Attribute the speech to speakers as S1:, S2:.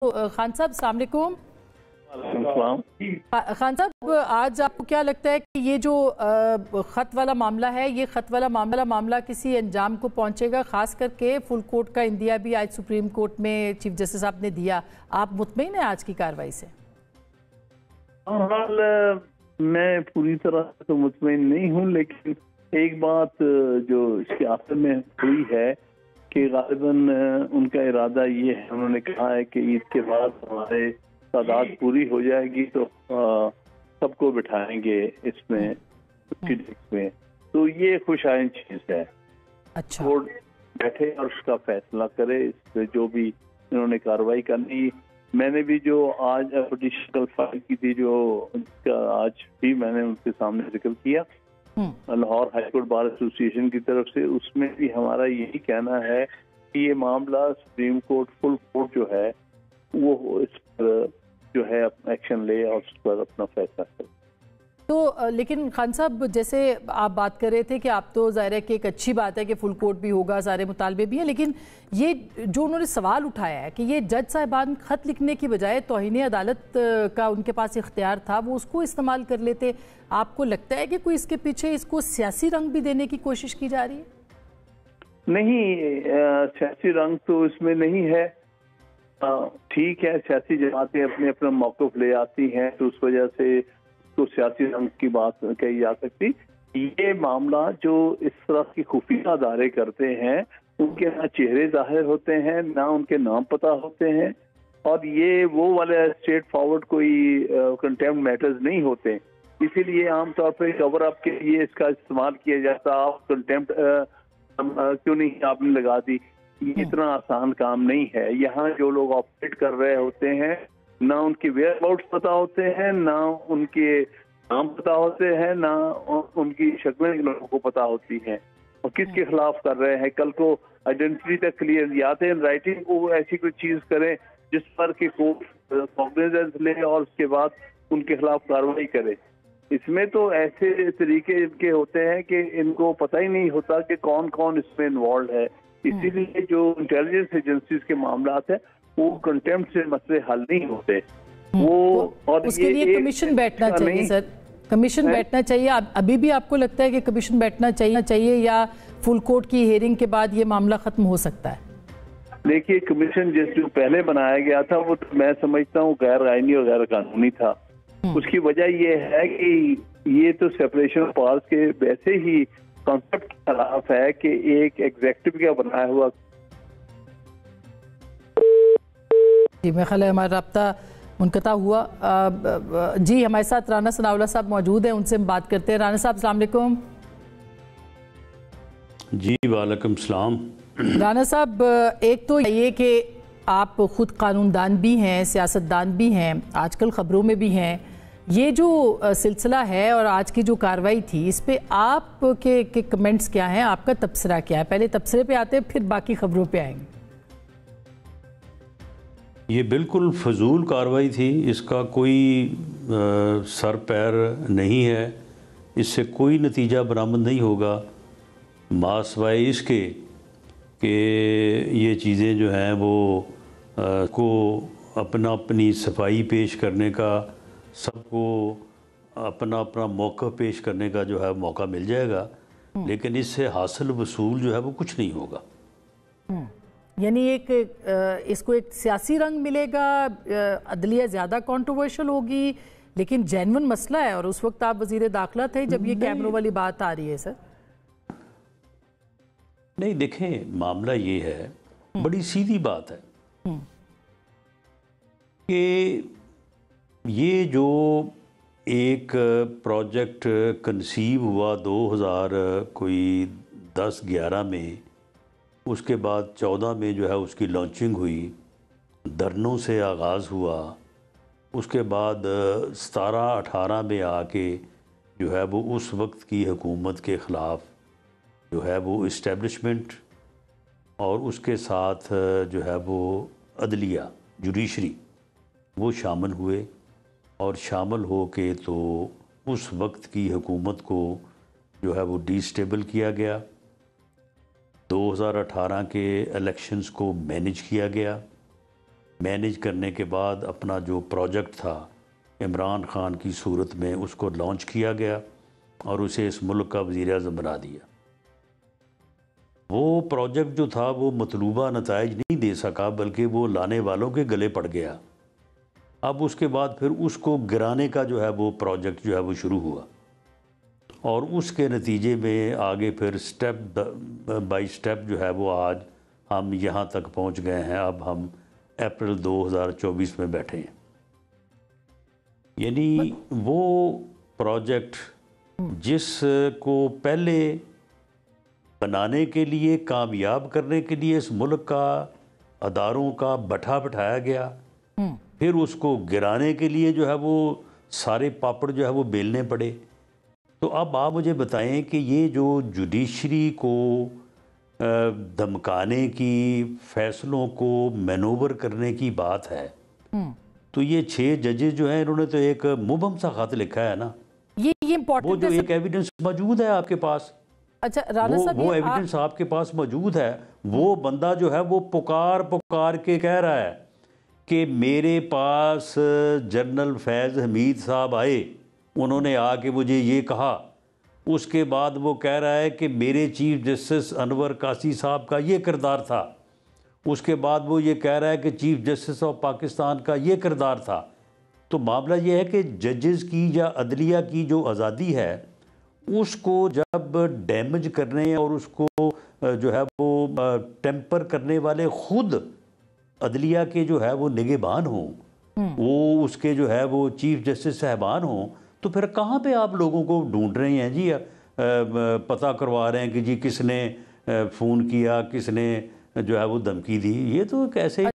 S1: खान साहब अस्सलाम वालेकुम। खान साहब, आज आपको क्या लगता है कि ये जो ख़त वाला मामला है, ये ख़त वाला मामला किसी अंजाम को पहुंचेगा? खास करके फुल कोर्ट का इंदिया भी आज सुप्रीम कोर्ट में चीफ जस्टिस साहब ने दिया। आप मुतमईन हैं आज की कार्रवाई से?
S2: हाल मैं पूरी तरह तो मुतमईन नहीं हूँ, लेकिन एक बात जो इसके आखिर में हुई है कि गालिबन उनका इरादा ये है, उन्होंने कहा है कि ईद के बाद हमारे तादाद पूरी हो जाएगी तो सबको बिठाएंगे इसमें में। तो ये खुशाइन चीज है।
S1: अच्छा,
S2: कोर्ट बैठे और उसका फैसला करे इस पे, जो भी इन्होंने कार्रवाई करनी। मैंने भी जो आज पिटीशन कल फाइल की थी, जो आज भी मैंने उनके सामने जिक्र किया Lahore high court bar association की तरफ से, उसमें भी हमारा यही कहना है कि ये मामला सुप्रीम कोर्ट फुल कोर्ट जो है वो इस पर जो है अपना एक्शन ले और उस पर अपना फैसला करे।
S1: तो लेकिन खान साहब, जैसे आप बात कर रहे थे कि आप तो ज़ाहिर है कि एक अच्छी बात है कि फुल कोर्ट भी होगा, सारे मुतालबे भी हैं, लेकिन ये जो उन्होंने सवाल उठाया है कि ये जज साहिबान खत लिखने की बजाय तौहीन अदालत का उनके पास इख्तियार था, वो उसको इस्तेमाल कर लेते। आपको लगता है कि कोई इसके पीछे इसको सियासी रंग भी देने की कोशिश की जा रही है?
S2: नहीं, सियासी रंग तो इसमें नहीं है। ठीक है, सियासी जमातें अपने अपना मौक़िफ़ ले आती हैं तो उस वजह से तो सियासी रंग की बात कही जा सकती। ये मामला जो इस तरह की खुफिया अदारे करते हैं, उनके ना चेहरे जाहिर होते हैं, ना उनके नाम पता होते हैं, और ये वो वाले स्ट्रेट फॉरवर्ड कोई कंटेम्प्ट मैटर्स नहीं होते। इसीलिए आमतौर पर कवर अप के लिए इसका इस्तेमाल किया जाता। आप कंटेम्प्ट क्यों नहीं आपने लगा दी? ये इतना आसान काम नहीं है। यहाँ जो लोग ऑपरेट कर रहे होते हैं, ना उनके वेयर अबाउट्स पता होते हैं, ना उनके नाम पता होते हैं, ना उनकी शक्लें लोगों को पता होती हैं, और किसके खिलाफ कर रहे हैं। कल को आइडेंटिटी तक क्लियर या तो इन राइटिंग को ऐसी कोई चीज करें जिस पर कि कोर्ट कॉग्निजेंस ले और उसके बाद उनके खिलाफ कार्रवाई करे। इसमें तो ऐसे तरीके इनके होते हैं कि इनको पता ही नहीं होता कि कौन कौन इसमें इन्वॉल्व है। इसीलिए जो इंटेलिजेंस एजेंसीज के मामला है वो कंटेम्प्ट से मसले हल नहीं होते। वो और
S1: उसके लिए कमीशन बैठना चाहिए सर, कमीशन बैठना चाहिए। अभी भी आपको लगता है कि कमीशन बैठना चाहिए या फुल कोर्ट की हियरिंग के बाद ये मामला खत्म हो सकता है?
S2: देखिए, कमीशन जो पहले बनाया गया था वो तो मैं समझता हूँ गैर आईनी और गैर कानूनी था। उसकी वजह ये है कि ये तो सेपरेशन ऑफ पावर्स के वैसे ही कॉन्सेप्ट के खिलाफ है कि एक एग्जीक्यूटिव का बनाया हुआ।
S1: जी, मेरे ख्याल है हमारा राब्ता मुनक़ता हुआ। जी, हमारे साथ राना सनाउल्लाह साहब मौजूद हैं, उनसे हम बात करते हैं। राना साहब अस्सलाम वालेकुम।
S3: जी वालेकुम सलाम।
S1: राना साहब, एक तो ये कि आप ख़ुद कानूनदान भी हैं, सियासतदान भी हैं, आजकल ख़बरों में भी हैं। ये जो सिलसिला है और आज की जो कार्रवाई थी, इस पे आपके कमेंट्स क्या हैं, आपका तबसरा क्या है? पहले तबसरे पे आते हैं, फिर बाकी ख़बरों पे आएंगे।
S3: ये बिल्कुल फजूल कार्रवाई थी, इसका कोई सर पैर नहीं है, इससे कोई नतीजा बरामद नहीं होगा, मासवाए इसके कि ये चीज़ें जो हैं वो को अपनी सफाई पेश करने का, सबको अपना अपना मौक़िफ़ पेश करने का जो है मौका मिल जाएगा, लेकिन इससे हासिल वसूल जो है वो कुछ नहीं होगा।
S1: यानी इसको एक सियासी रंग मिलेगा, अदलिया ज़्यादा कंट्रोवर्शियल होगी, लेकिन जेन्युइन मसला है। और उस वक्त आप वज़ीर दाखिला थे जब ये कैमरों वाली बात आ रही है सर।
S3: नहीं, देखें, मामला ये है, बड़ी सीधी बात है कि ये जो एक प्रोजेक्ट कंसीव हुआ 2010-11 में, उसके बाद 14 में जो है उसकी लॉन्चिंग हुई, धरनों से आगाज़ हुआ, उसके बाद 17-18 में आके जो है वो उस वक्त की हुकूमत के ख़िलाफ़ जो है वो इस्टेब्लिशमेंट और उसके साथ जो है वो अदलिया जुडिशरी वो शामिल हुए, और शामिल हो के तो उस वक्त की हुकूमत को जो है वो डिस्टेबल किया गया। 2018 के इलेक्शंस को मैनेज किया गया मैनेज करने के बाद अपना जो प्रोजेक्ट था इमरान खान की सूरत में उसको लॉन्च किया गया और उसे इस मुल्क का वज़ीर-ए-आज़म बना दिया। वो प्रोजेक्ट जो था वो मतलूबा नताइज नहीं दे सका, बल्कि वो लाने वालों के गले पड़ गया। अब उसके बाद फिर उसको गिराने का जो है वो प्रोजेक्ट जो है वो शुरू हुआ और उसके नतीजे में आगे फिर स्टेप बाय स्टेप जो है वो आज हम यहाँ तक पहुँच गए हैं। अब हम अप्रैल 2024 में बैठे हैं। यानी वो प्रोजेक्ट जिसको पहले बनाने के लिए, कामयाब करने के लिए इस मुल्क का अदारों का बठा बिठाया गया, फिर उसको गिराने के लिए जो है वो सारे पापड़ जो है वो बेलने पड़े। तो अब आप मुझे बताएं कि ये जो जुडिशरी को धमकाने की, फैसलों को मैनोवर करने की बात है, तो ये 6 जजेस जो हैं इन्होंने तो एक मुबहम सा खत लिखा है ना।
S1: ये इम्पोर्टेंट,
S3: वो जो एक एविडेंस मौजूद है आपके पास,
S1: अच्छा राणा साहब,
S3: वो एविडेंस आपके पास मौजूद है। वो बंदा जो है वो पुकार के कह रहा है कि मेरे पास जनरल फैज़ हमीद साहब आए, उन्होंने आके मुझे ये कहा। उसके बाद वो कह रहा है कि मेरे चीफ जस्टिस अनवर कासी साहब का ये किरदार था। उसके बाद वो ये कह रहा है कि चीफ जस्टिस ऑफ पाकिस्तान का ये किरदार था। तो मामला ये है कि जजेस की या अदलिया की जो आज़ादी है उसको जब डैमेज करने और उसको जो है वो टेम्पर करने वाले खुद अदलिया के जो है वो निगहबान हों, वो उसके जो है वो चीफ जस्टिस साहबान हों, तो फिर कहाँ पे आप लोगों को ढूंढ रहे हैं जी, पता करवा रहे हैं कि जी किसने फ़ोन किया, किसने जो है वो धमकी दी। ये तो कैसे